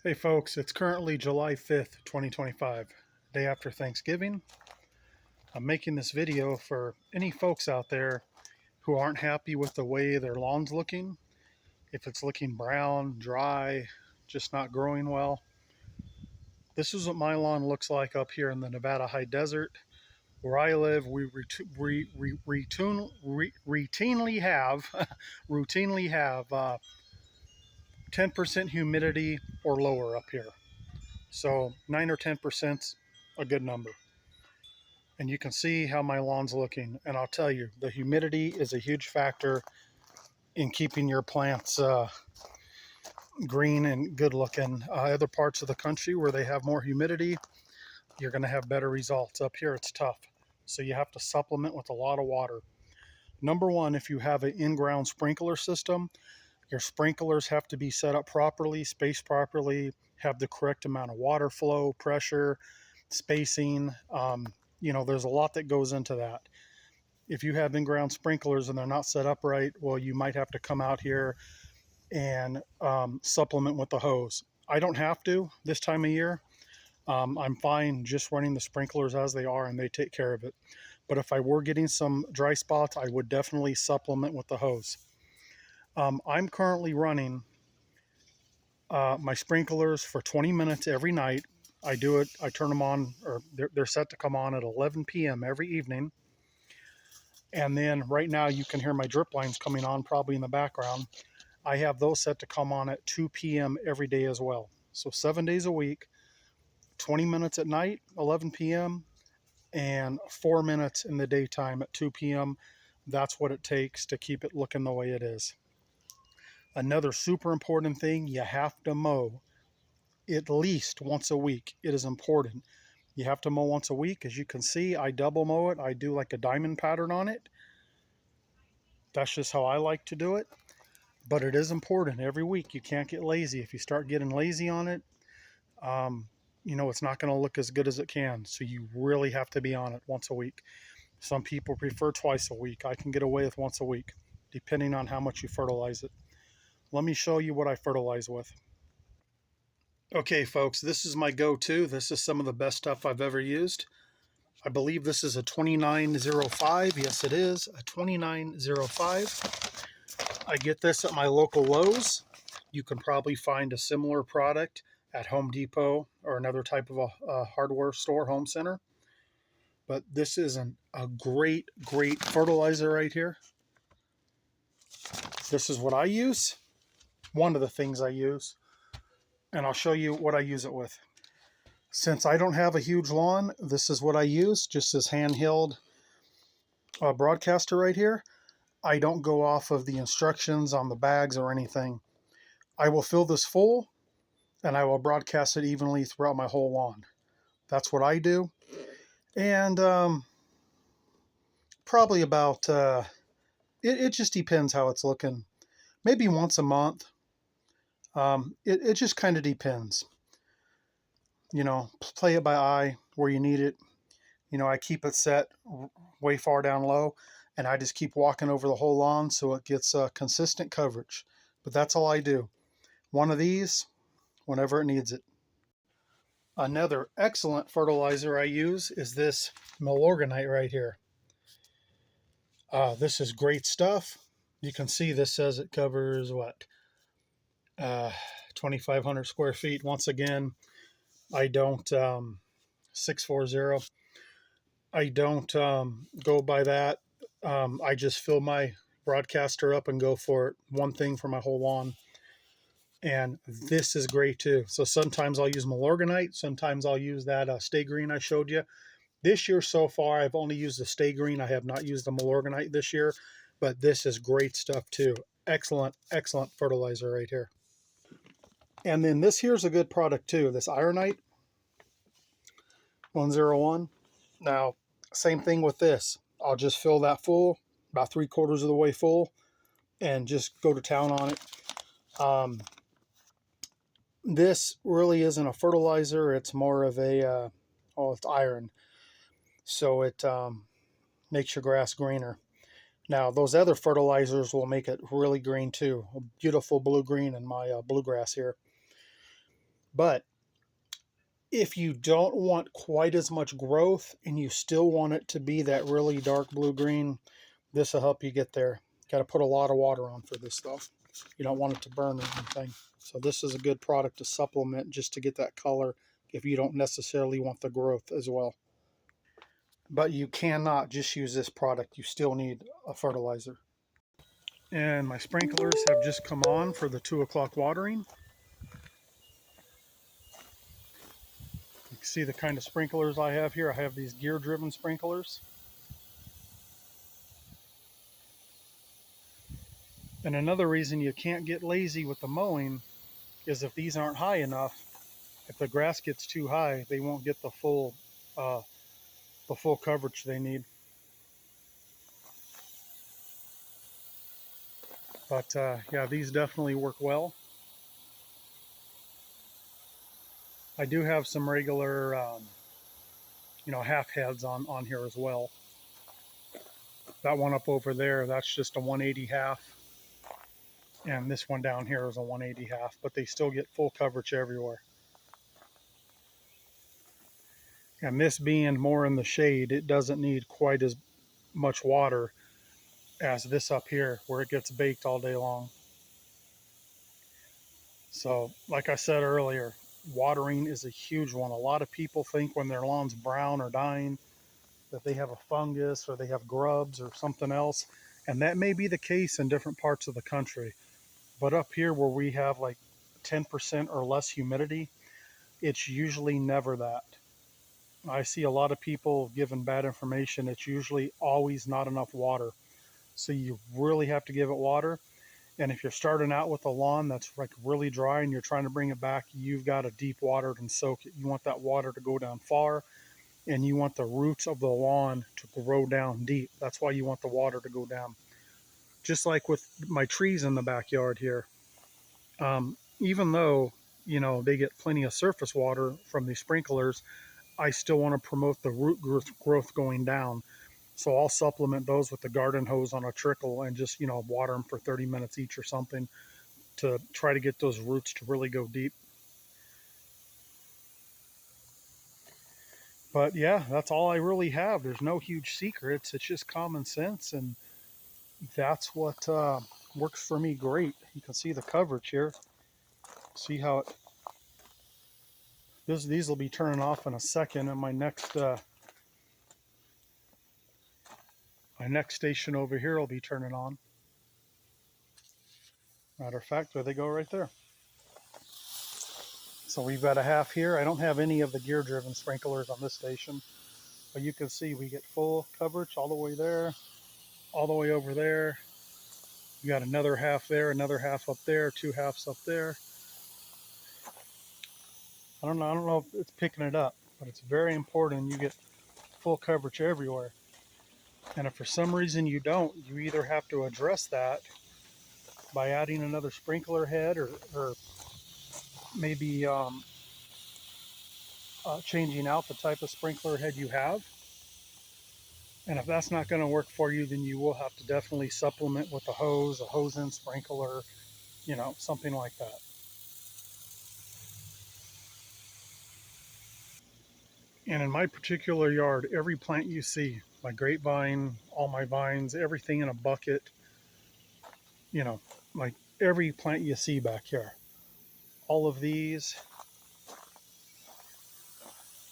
Hey folks, it's currently July 5th, 2025, day after Thanksgiving. I'm making this video for any folks out there who aren't happy with the way their lawn's looking. If it's looking brown, dry, just not growing well. This is what my lawn looks like up here in the Nevada high desert. Where I live, we routinely have routinely have 10% humidity or lower up here. So 9 or 10% a good number. And you can see how my lawn's looking. And I'll tell you, the humidity is a huge factor in keeping your plants green and good looking. Other parts of the country where they have more humidity, you're going to have better results. Up here, it's tough. So you have to supplement with a lot of water. Number one, if you have an in-ground sprinkler system, your sprinklers have to be set up properly, spaced properly, have the correct amount of water flow, pressure, spacing. There's a lot that goes into that. If you have in-ground sprinklers and they're not set up right, well, you might have to come out here and supplement with the hose. I don't have to this time of year. I'm fine just running the sprinklers as they are and they take care of it. But if I were getting some dry spots, I would definitely supplement with the hose. I'm currently running my sprinklers for 20 minutes every night. I do it, I turn them on, or they're set to come on at 11 p.m. every evening. And then right now you can hear my drip lines coming on probably in the background. I have those set to come on at 2 p.m. every day as well. So 7 days a week, 20 minutes at night, 11 p.m., and 4 minutes in the daytime at 2 p.m. That's what it takes to keep it looking the way it is. Another super important thing, you have to mow at least once a week. It is important. You have to mow once a week. As you can see, I double mow it. I do like a diamond pattern on it. That's just how I like to do it. But it is important every week. You can't get lazy. If you start getting lazy on it, it's not going to look as good as it can. So you really have to be on it once a week. Some people prefer twice a week. I can get away with once a week, depending on how much you fertilize it. Let me show you what I fertilize with. Okay, folks, this is my go-to. This is some of the best stuff I've ever used. I believe this is a 2905. Yes, it is a 2905. I get this at my local Lowe's. You can probably find a similar product at Home Depot or another type of a hardware store, home center. But this is a great, great fertilizer right here. This is what I use. One of the things I use. And I'll show you what I use it with. Since I don't have a huge lawn, this is what I use. Just this handheld broadcaster right here. I don't go off of the instructions on the bags or anything. I will fill this full and I will broadcast it evenly throughout my whole lawn. That's what I do. And probably about, it just depends how it's looking. Maybe once a month. It just kind of depends. Play it by eye where you need it. I keep it set way far down low and I just keep walking over the whole lawn so it gets consistent coverage. But that's all I do. One of these whenever it needs it. Another excellent fertilizer I use is this Milorganite right here. This is great stuff. You can see this says it covers what? 2,500 square feet. Once again, I don't, 640. I don't go by that. I just fill my broadcaster up and go for it. One thing for my whole lawn. And this is great too. So sometimes I'll use Milorganite. Sometimes I'll use that Stay Green I showed you. This year so far, I've only used the Stay Green. I have not used the Milorganite this year. But this is great stuff too. Excellent, excellent fertilizer right here. And then this here's a good product too. This Ironite 101. Now, same thing with this. I'll just fill that full, about 3/4 of the way full, and just go to town on it. This really isn't a fertilizer. It's more of a, it's iron. So it makes your grass greener. Now, those other fertilizers will make it really green too. A beautiful blue-green in my bluegrass here. But if you don't want quite as much growth and you still want it to be that really dark blue green, this will help you get there. Got to put a lot of water on for this stuff. You don't want it to burn or anything. So this is a good product to supplement just to get that color if you don't necessarily want the growth as well. But you cannot just use this product. You still need a fertilizer. And my sprinklers have just come on for the 2 o'clock watering. You can see the kind of sprinklers I have here. I have these gear-driven sprinklers. And another reason you can't get lazy with the mowing is if these aren't high enough, if the grass gets too high, they won't get uh, the full coverage they need. But yeah, these definitely work well. I do have some regular, half heads on here as well. That one up over there, that's just a 180 half. And this one down here is a 180 half, but they still get full coverage everywhere. And this being more in the shade, it doesn't need quite as much water as this up here where it gets baked all day long. So like I said earlier, watering is a huge one. A lot of people think when their lawn's brown or dying that they have a fungus or they have grubs or something else. And that may be the case in different parts of the country. But up here where we have like 10% or less humidity, it's usually never that. I see a lot of people giving bad information. It's usually always not enough water. So you really have to give it water. And if you're starting out with a lawn that's like really dry and you're trying to bring it back, you've got to deep water it and soak it. You want that water to go down far, and you want the roots of the lawn to grow down deep. That's why you want the water to go down. Just like with my trees in the backyard here, even though they get plenty of surface water from these sprinklers, I still want to promote the root growth going down. So I'll supplement those with the garden hose on a trickle and just water them for 30 minutes each or something to try to get those roots to really go deep. But yeah, that's all I really have. There's no huge secrets. It's just common sense, and that's what works for me great. You can see the coverage here. See how these will be turning off in a second, and my next station over here will be turning on. Matter of fact, there they go right there. So we've got a half here. I don't have any of the gear-driven sprinklers on this station, but you can see we get full coverage all the way there, all the way over there. You got another half there, another half up there, 2 halves up there. I don't know if it's picking it up, but it's very important you get full coverage everywhere. And if for some reason you don't, you either have to address that by adding another sprinkler head or maybe changing out the type of sprinkler head you have. And if that's not going to work for you, then you will have to definitely supplement with a hose-in sprinkler, something like that. And in my particular yard, every plant you see, my grapevine, all my vines, everything in a bucket, like every plant you see back here, all of these,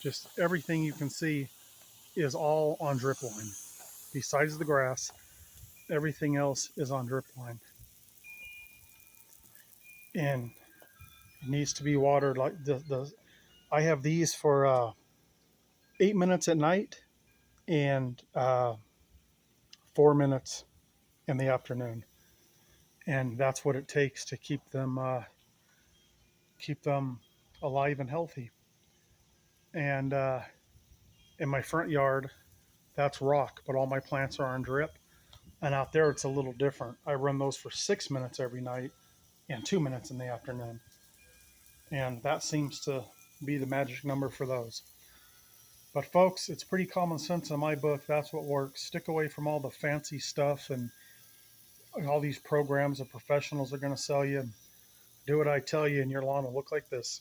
just everything you can see is all on drip line. Besides the grass, everything else is on drip line. And it needs to be watered like I have these for 8 minutes at night and 4 minutes in the afternoon, and that's what it takes to keep them alive and healthy. And in my front yard, that's rock, but all my plants are on drip. And out there, it's a little different. I run those for 6 minutes every night and 2 minutes in the afternoon, and that seems to be the magic number for those. But folks, it's pretty common sense in my book. That's what works. Stick away from all the fancy stuff and all these programs that professionals are going to sell you. Do what I tell you, and your lawn will look like this.